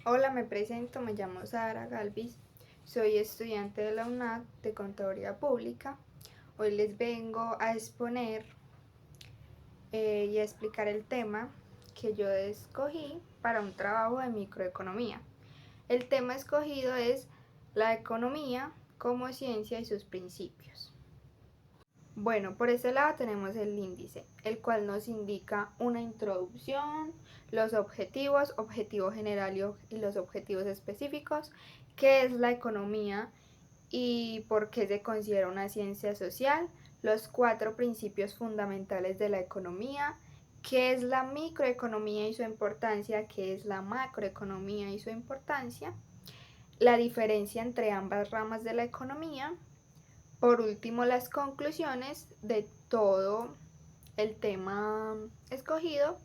Hola, me presento, me llamo Sara Galvis, soy estudiante de la UNAD de Contaduría Pública. Hoy les vengo a exponer y a explicar el tema que yo escogí para un trabajo de microeconomía. El tema escogido es la economía como ciencia y sus principios. Bueno, por este lado tenemos el índice, el cual nos indica una introducción, los objetivos, objetivo general y los objetivos específicos, qué es la economía y por qué se considera una ciencia social, los 4 principios fundamentales de la economía, qué es la microeconomía y su importancia, qué es la macroeconomía y su importancia, la diferencia entre ambas ramas de la economía. Por último, las conclusiones de todo el tema escogido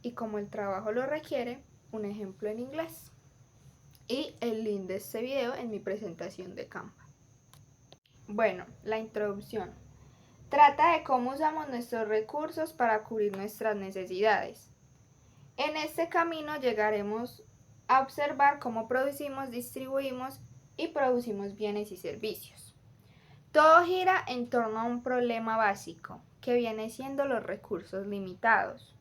y como el trabajo lo requiere, un ejemplo en inglés y el link de este video en mi presentación de Canva. Bueno, la introducción. Trata de cómo usamos nuestros recursos para cubrir nuestras necesidades. En este camino llegaremos a observar cómo producimos, distribuimos y producimos bienes y servicios. Todo gira en torno a un problema básico, que viene siendo los recursos limitados.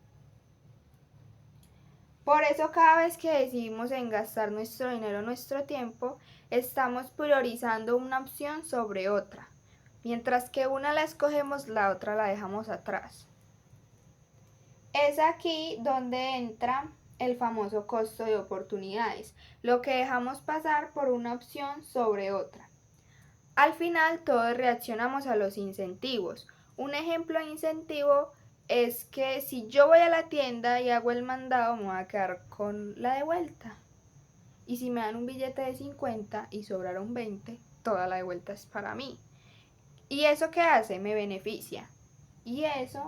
Por eso cada vez que decidimos en gastar nuestro dinero o nuestro tiempo, estamos priorizando una opción sobre otra. Mientras que una la escogemos, la otra la dejamos atrás. Es aquí donde entra el famoso costo de oportunidades, lo que dejamos pasar por una opción sobre otra. Al final todos reaccionamos a los incentivos. Un ejemplo de incentivo es que si yo voy a la tienda y hago el mandado, me voy a quedar con la de vuelta. Y si me dan un billete de 50 y sobraron 20, toda la de vuelta es para mí. ¿Y eso qué hace? Me beneficia. Y ese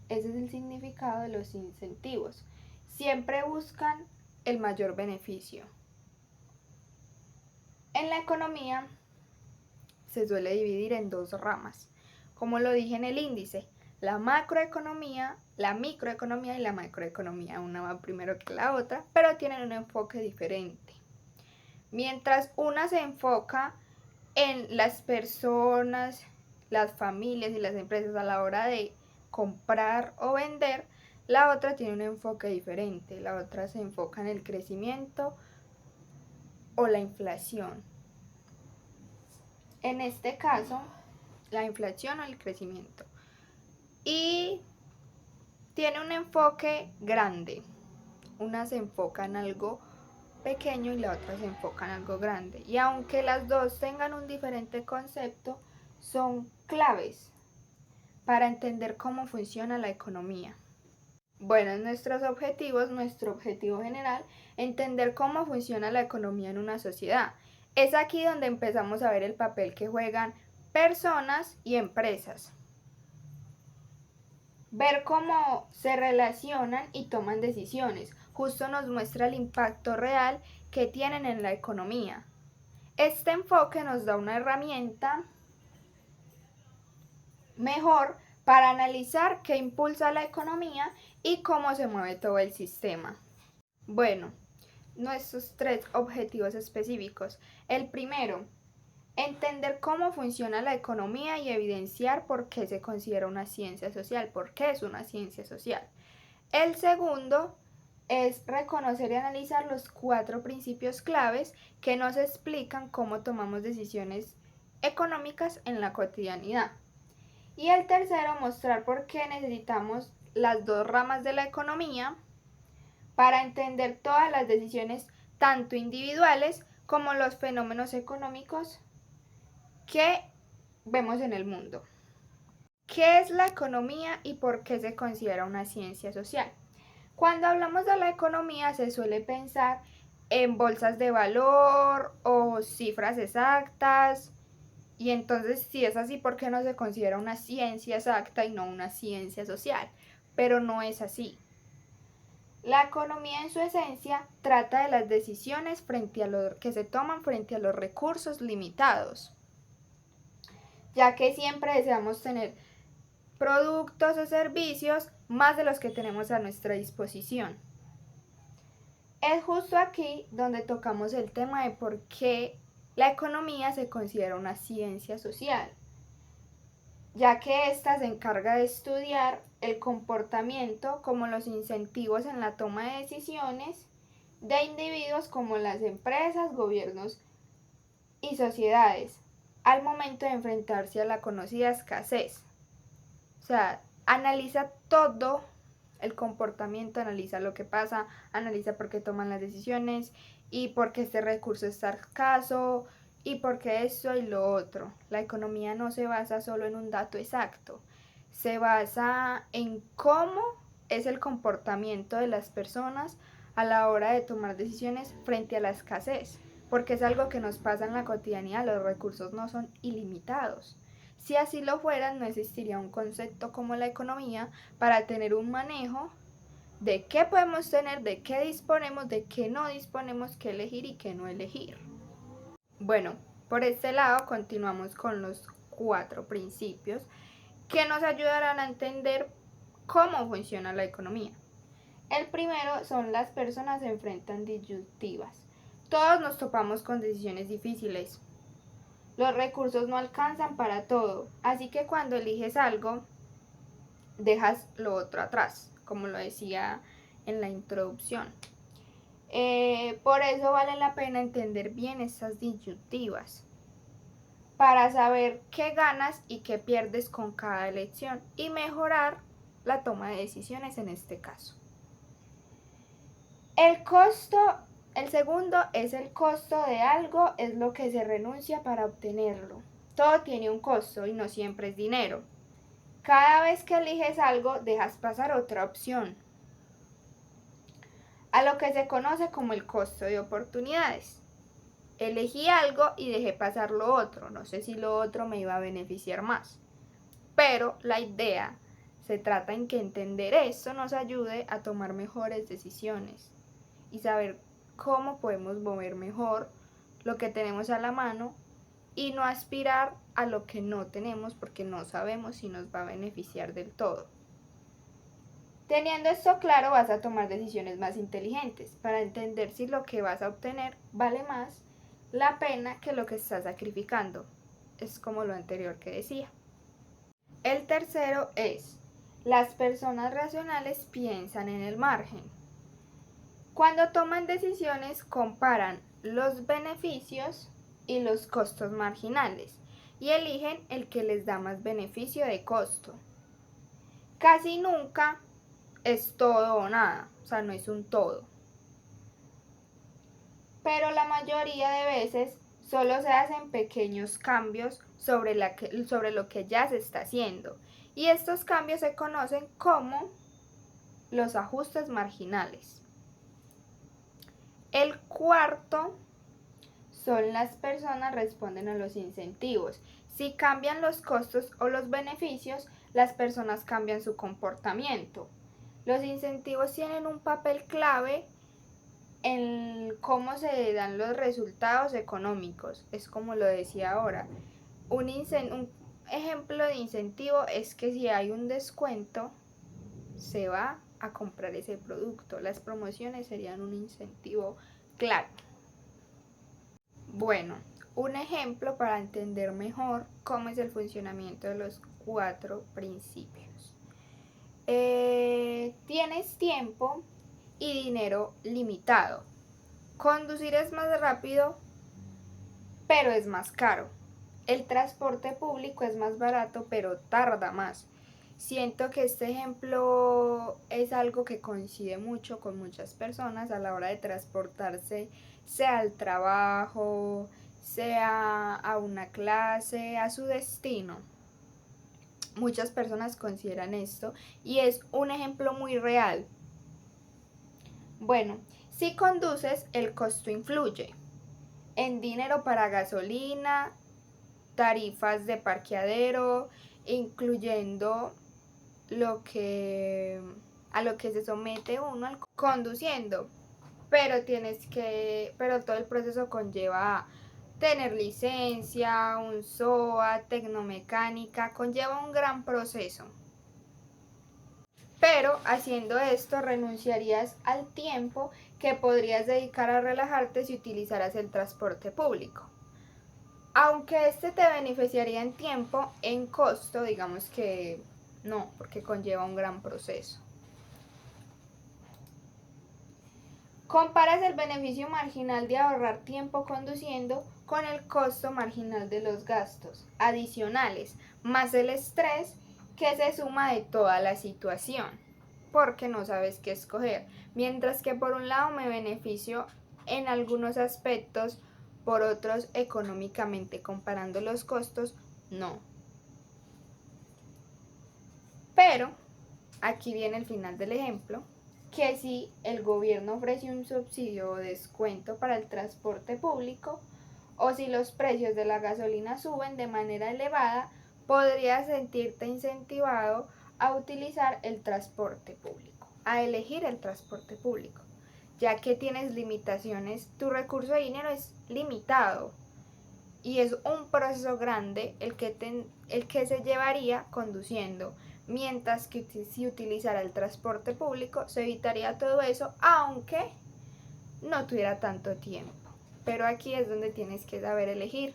es el significado de los incentivos. Siempre buscan el mayor beneficio. En la economía se suele dividir en 2 ramas, como lo dije en el índice, la macroeconomía, la microeconomía y la macroeconomía. Una va primero que la otra, pero tienen un enfoque diferente. Mientras una se enfoca en las personas, las familias y las empresas a la hora de comprar o vender, la otra tiene un enfoque diferente. La otra se enfoca en el crecimiento o la inflación. En este caso, la inflación o el crecimiento. Y tiene un enfoque grande. Una se enfoca en algo pequeño y la otra se enfoca en algo grande. Y aunque las dos tengan un diferente concepto, son claves para entender cómo funciona la economía. Bueno, en nuestros objetivos, nuestro objetivo general, entender cómo funciona la economía en una sociedad. Es aquí donde empezamos a ver el papel que juegan personas y empresas. Ver cómo se relacionan y toman decisiones. Justo nos muestra el impacto real que tienen en la economía. Este enfoque nos da una herramienta mejor para analizar qué impulsa la economía y cómo se mueve todo el sistema. Bueno, nuestros 3 objetivos específicos. El primero, entender cómo funciona la economía y evidenciar por qué se considera una ciencia social, por qué es una ciencia social. El segundo es reconocer y analizar los 4 principios claves que nos explican cómo tomamos decisiones económicas en la cotidianidad. Y el tercero, mostrar por qué necesitamos las 2 ramas de la economía para entender todas las decisiones, tanto individuales como los fenómenos económicos que vemos en el mundo. ¿Qué es la economía y por qué se considera una ciencia social? Cuando hablamos de la economía se suele pensar en bolsas de valor o cifras exactas. Y entonces, si es así, ¿por qué no se considera una ciencia exacta y no una ciencia social? Pero no es así. La economía en su esencia trata de las decisiones que se toman frente a los recursos limitados, ya que siempre deseamos tener productos o servicios más de los que tenemos a nuestra disposición. Es justo aquí donde tocamos el tema de por qué la economía se considera una ciencia social, ya que ésta se encarga de estudiar el comportamiento como los incentivos en la toma de decisiones de individuos como las empresas, gobiernos y sociedades al momento de enfrentarse a la conocida escasez. O sea, analiza todo el comportamiento, analiza lo que pasa, analiza por qué toman las decisiones y por qué este recurso está escaso y por qué esto y lo otro. La economía no se basa solo en un dato exacto, se basa en cómo es el comportamiento de las personas a la hora de tomar decisiones frente a la escasez, porque es algo que nos pasa en la cotidianidad, los recursos no son ilimitados. Si así lo fueran, no existiría un concepto como la economía para tener un manejo de qué podemos tener, de qué disponemos, de qué no disponemos, qué elegir y qué no elegir. Bueno, por este lado continuamos con los 4 principios que nos ayudarán a entender cómo funciona la economía. El primero son las personas se enfrentan disyuntivas. Todos nos topamos con decisiones difíciles. Los recursos no alcanzan para todo, así que cuando eliges algo, dejas lo otro atrás, como lo decía en la introducción. Por eso vale la pena entender bien estas disyuntivas, para saber qué ganas y qué pierdes con cada elección y mejorar la toma de decisiones en este caso. El segundo es el costo de algo, es lo que se renuncia para obtenerlo. Todo tiene un costo y no siempre es dinero. Cada vez que eliges algo, dejas pasar otra opción, a lo que se conoce como el costo de oportunidades. Elegí algo y dejé pasar lo otro. No sé si lo otro me iba a beneficiar más. Pero la idea se trata en que entender esto nos ayude a tomar mejores decisiones y saber cómo podemos mover mejor lo que tenemos a la mano y no aspirar a lo que no tenemos porque no sabemos si nos va a beneficiar del todo. Teniendo esto claro, vas a tomar decisiones más inteligentes para entender si lo que vas a obtener vale más la pena que lo que estás sacrificando. Es como lo anterior que decía. El tercero es, las personas racionales piensan en el margen. Cuando toman decisiones, comparan los beneficios y los costos marginales y eligen el que les da más beneficio de costo. Casi nunca es todo o nada, o sea, no es un todo. Pero la mayoría de veces solo se hacen pequeños cambios sobre lo que ya se está haciendo. Y estos cambios se conocen como los ajustes marginales. El cuarto son las personas responden a los incentivos. Si cambian los costos o los beneficios, las personas cambian su comportamiento. Los incentivos tienen un papel clave en cómo se dan los resultados económicos. Es como lo decía ahora. Un ejemplo de incentivo es que si hay un descuento, se va a comprar ese producto. Las promociones serían un incentivo claro. Bueno, un ejemplo para entender mejor cómo es el funcionamiento de los 4 principios. Tienes tiempo y dinero limitado. Conducir es más rápido, pero es más caro. El transporte público es más barato, pero tarda más. Siento que este ejemplo es algo que coincide mucho con muchas personas a la hora de transportarse, sea al trabajo, sea a una clase, a su destino. Muchas personas consideran esto y es un ejemplo muy real. Bueno, si conduces, el costo influye en dinero para gasolina, tarifas de parqueadero, incluyendo a lo que se somete uno conduciendo, pero todo el proceso conlleva tener licencia, un SOA, tecnomecánica, conlleva un gran proceso. Pero haciendo esto renunciarías al tiempo que podrías dedicar a relajarte si utilizaras el transporte público. Aunque este te beneficiaría en tiempo, en costo, digamos que no, porque conlleva un gran proceso. Comparas el beneficio marginal de ahorrar tiempo conduciendo con el costo marginal de los gastos adicionales, más el estrés que se suma de toda la situación, porque no sabes qué escoger. Mientras que por un lado me beneficio en algunos aspectos, por otros económicamente comparando los costos, no. Pero aquí viene el final del ejemplo, que si el gobierno ofrece un subsidio o descuento para el transporte público, o si los precios de la gasolina suben de manera elevada, podrías sentirte incentivado a utilizar el transporte público, a elegir el transporte público, ya que tienes limitaciones, tu recurso de dinero es limitado y es un proceso grande el que se llevaría conduciendo. Mientras que si utilizara el transporte público se evitaría todo eso, aunque no tuviera tanto tiempo. Pero aquí es donde tienes que saber elegir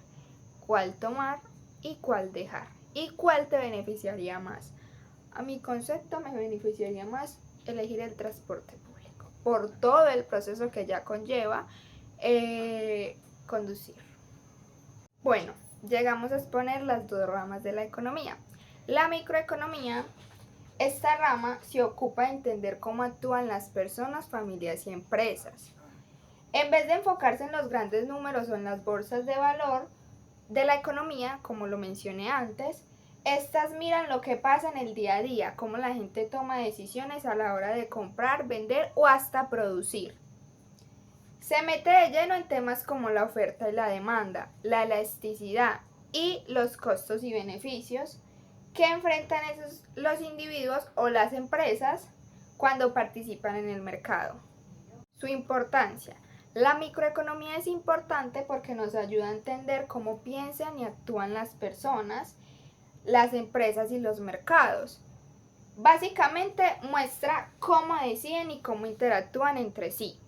cuál tomar y cuál dejar. Y cuál te beneficiaría más. A mi concepto me beneficiaría más elegir el transporte público, por todo el proceso que ya conlleva conducir. Bueno, llegamos a exponer las dos ramas de la economía. La microeconomía, esta rama se ocupa de entender cómo actúan las personas, familias y empresas. En vez de enfocarse en los grandes números o en las bolsas de valor de la economía, como lo mencioné antes, estas miran lo que pasa en el día a día, cómo la gente toma decisiones a la hora de comprar, vender o hasta producir. Se mete de lleno en temas como la oferta y la demanda, la elasticidad y los costos y beneficios que enfrentan los individuos o las empresas cuando participan en el mercado. Su importancia. La microeconomía es importante porque nos ayuda a entender cómo piensan y actúan las personas, las empresas y los mercados. Básicamente muestra cómo deciden y cómo interactúan entre sí.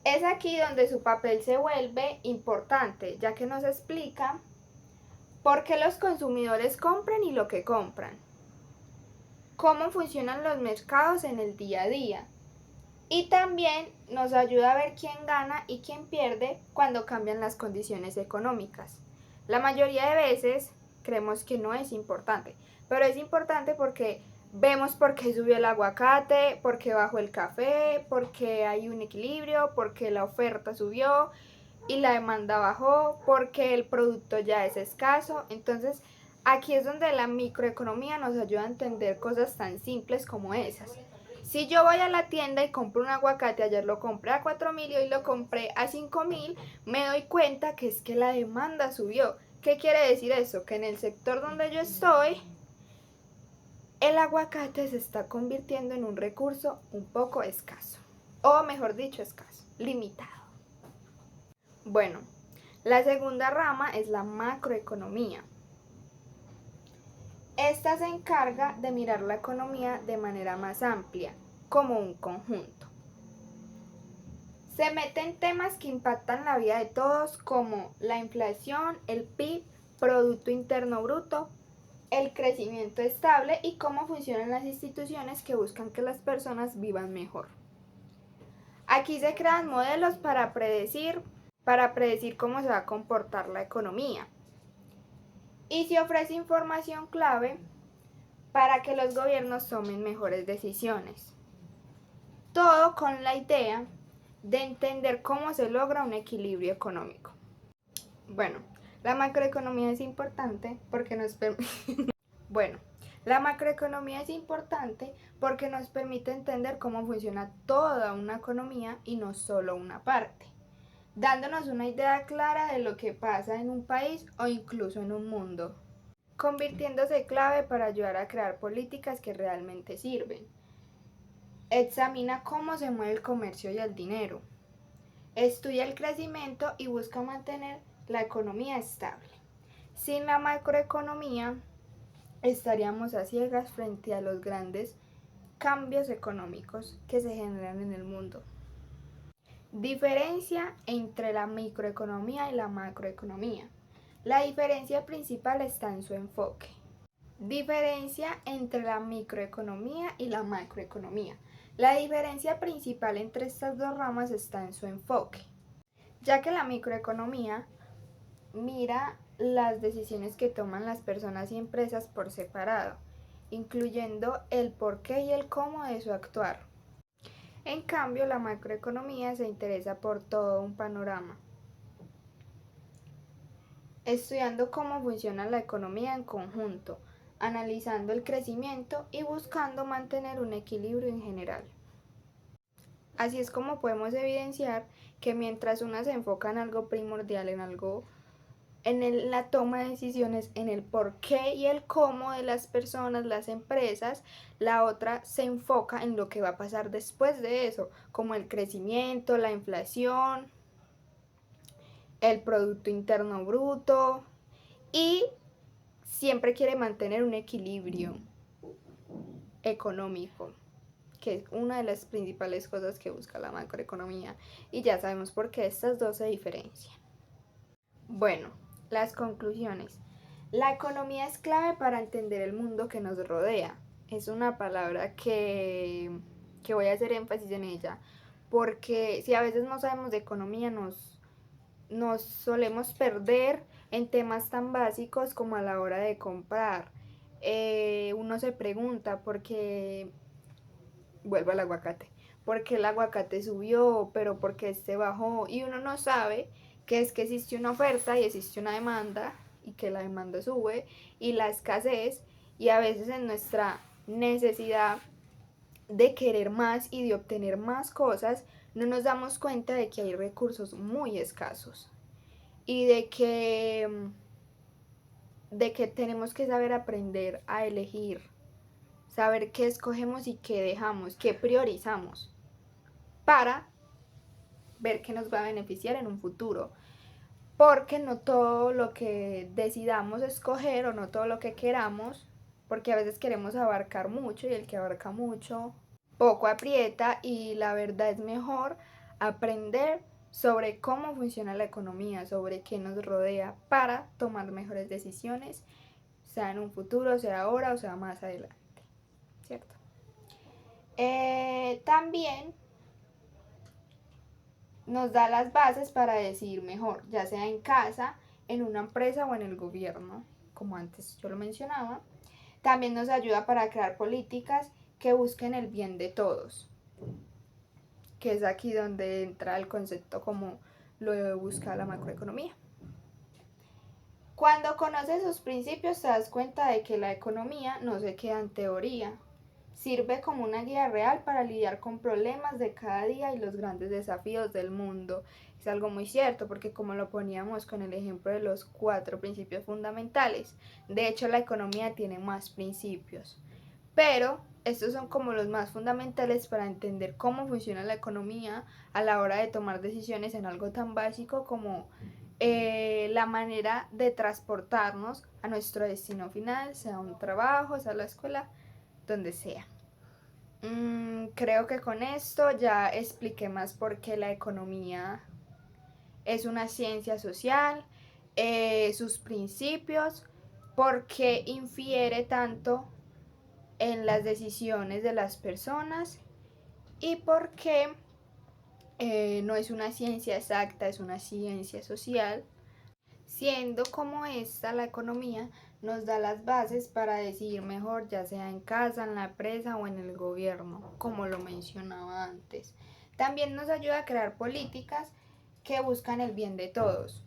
Es aquí donde su papel se vuelve importante, ya que nos explica por qué los consumidores compran y lo que compran, cómo funcionan los mercados en el día a día, y también nos ayuda a ver quién gana y quién pierde cuando cambian las condiciones económicas. La mayoría de veces creemos que no es importante, pero es importante porque vemos por qué subió el aguacate, por qué bajó el café, por qué hay un equilibrio, por qué la oferta subió y la demanda bajó, porque el producto ya es escaso. Entonces, aquí es donde la microeconomía nos ayuda a entender cosas tan simples como esas. Si yo voy a la tienda y compro un aguacate, ayer lo compré a 4.000 y hoy lo compré a 5.000, me doy cuenta que es que la demanda subió. ¿Qué quiere decir eso? Que en el sector donde yo estoy, el aguacate se está convirtiendo en un recurso un poco escaso, o mejor dicho, escaso, limitado. Bueno, la segunda rama es la macroeconomía. Esta se encarga de mirar la economía de manera más amplia, como un conjunto. Se mete en temas que impactan la vida de todos, como la inflación, el PIB, Producto Interno Bruto, el crecimiento estable y cómo funcionan las instituciones que buscan que las personas vivan mejor. Aquí se crean modelos para predecir cómo se va a comportar la economía. Y se ofrece información clave para que los gobiernos tomen mejores decisiones. Todo con la idea de entender cómo se logra un equilibrio económico. Bueno, la macroeconomía es importante porque nos permite entender cómo funciona toda una economía y no solo una parte, dándonos una idea clara de lo que pasa en un país o incluso en un mundo, convirtiéndose clave para ayudar a crear políticas que realmente sirven. Examina cómo se mueve el comercio y el dinero. Estudia el crecimiento y busca mantener la economía estable. Sin la macroeconomía, estaríamos a ciegas frente a los grandes cambios económicos que se generan en el mundo. Diferencia entre la microeconomía y la macroeconomía. La diferencia principal está en su enfoque. Diferencia entre la microeconomía y la macroeconomía. La diferencia principal entre estas dos ramas está en su enfoque, ya que la microeconomía mira las decisiones que toman las personas y empresas por separado, incluyendo el por qué y el cómo de su actuar. En cambio, la macroeconomía se interesa por todo un panorama, estudiando cómo funciona la economía en conjunto, analizando el crecimiento y buscando mantener un equilibrio en general. Así es como podemos evidenciar que mientras una se enfoca en algo primordial, en la toma de decisiones, en el por qué y el cómo de las personas, las empresas, la otra se enfoca en lo que va a pasar después de eso, como el crecimiento, la inflación, el Producto Interno Bruto, y siempre quiere mantener un equilibrio económico, que es una de las principales cosas que busca la macroeconomía, y ya sabemos por qué estas dos se diferencian. Bueno, las conclusiones. La economía es clave para entender el mundo que nos rodea. Es una palabra que voy a hacer énfasis en ella, porque si a veces no sabemos de economía, nos solemos perder en temas tan básicos como a la hora de comprar. Uno se pregunta por qué, vuelvo al aguacate, por qué el aguacate subió, pero por qué este bajó, y uno no sabe que es que existe una oferta y existe una demanda, y que la demanda sube, y la escasez, y a veces en nuestra necesidad de querer más y de obtener más cosas, no nos damos cuenta de que hay recursos muy escasos y de que tenemos que saber aprender a elegir, saber qué escogemos y qué dejamos, qué priorizamos, para ver qué nos va a beneficiar en un futuro. Porque no todo lo que decidamos escoger o no todo lo que queramos, porque a veces queremos abarcar mucho y el que abarca mucho poco aprieta, y la verdad es mejor aprender sobre cómo funciona la economía, sobre qué nos rodea para tomar mejores decisiones, sea en un futuro, sea ahora o sea más adelante, ¿cierto? También nos da las bases para decidir mejor, ya sea en casa, en una empresa o en el gobierno, como antes yo lo mencionaba. También nos ayuda para crear políticas que busquen el bien de todos, que es aquí donde entra el concepto como lo busca la macroeconomía. Cuando conoces sus principios te das cuenta de que la economía no se queda en teoría, sirve como una guía real para lidiar con problemas de cada día y los grandes desafíos del mundo. Es algo muy cierto, porque como lo poníamos con el ejemplo de los 4 principios fundamentales, de hecho la economía tiene más principios, pero estos son como los más fundamentales para entender cómo funciona la economía a la hora de tomar decisiones en algo tan básico como la manera de transportarnos a nuestro destino final, sea un trabajo, sea la escuela, donde sea. Creo que con esto ya expliqué más por qué la economía es una ciencia social, sus principios, por qué infiere tanto en las decisiones de las personas, y por qué no es una ciencia exacta, es una ciencia social, siendo como esta la economía nos da las bases para decidir mejor, ya sea en casa, en la empresa o en el gobierno, como lo mencionaba antes. También nos ayuda a crear políticas que buscan el bien de todos,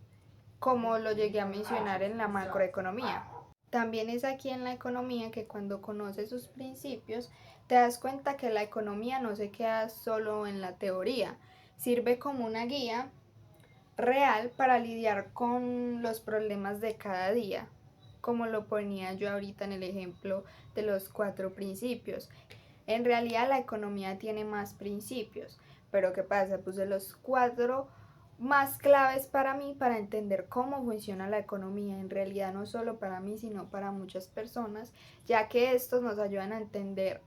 como lo llegué a mencionar en la macroeconomía. También es aquí en la economía que cuando conoces sus principios te das cuenta que la economía no se queda solo en la teoría, sirve como una guía real para lidiar con los problemas de cada día, como lo ponía yo ahorita en el ejemplo de los 4 principios. En realidad la economía tiene más principios, pero ¿qué pasa? Pues de los 4 más claves para mí para entender cómo funciona la economía, en realidad no solo para mí, sino para muchas personas, ya que estos nos ayudan a entender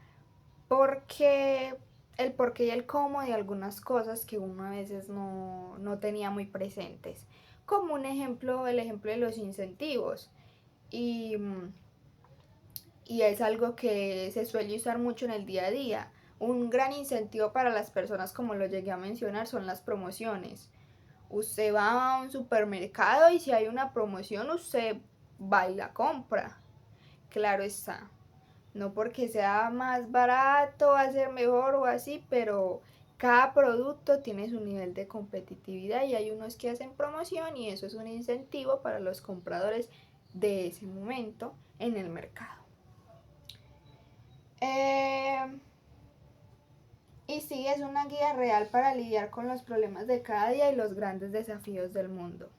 por qué el por qué y el cómo de algunas cosas que uno a veces no tenía muy presentes. Como un ejemplo, el ejemplo de los incentivos. Y, y es algo que se suele usar mucho en el día a día. Un gran incentivo para las personas, como lo llegué a mencionar, son las promociones. Usted va a un supermercado y si hay una promoción, usted va y la compra. Claro está. No porque sea más barato, va a ser mejor o así, pero cada producto tiene su nivel de competitividad y hay unos que hacen promoción y eso es un incentivo para los compradores de ese momento en el mercado. Y sí, es una guía real para lidiar con los problemas de cada día y los grandes desafíos del mundo.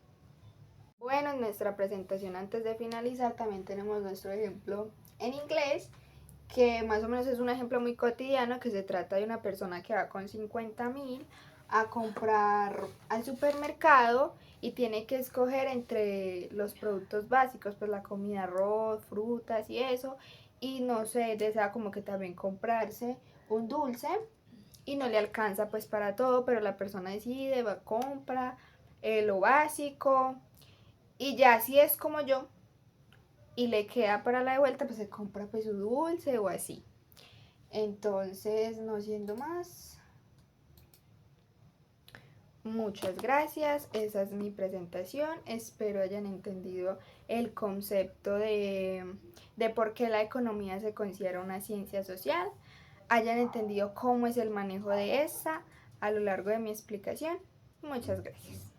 Bueno, en nuestra presentación antes de finalizar también tenemos nuestro ejemplo en inglés, que más o menos es un ejemplo muy cotidiano, que se trata de una persona que va con 50.000 a comprar al supermercado y tiene que escoger entre los productos básicos, pues la comida, arroz, frutas y eso, y no sé, desea como que también comprarse un dulce y no le alcanza pues para todo, pero la persona decide, va, compra lo básico y ya si es como yo y le queda para la de vuelta, pues se compra pues su dulce o así. Entonces, no siendo más, muchas gracias. Esa es mi presentación. Espero hayan entendido el concepto de por qué la economía se considera una ciencia social. Hayan entendido cómo es el manejo de esta a lo largo de mi explicación. Muchas gracias.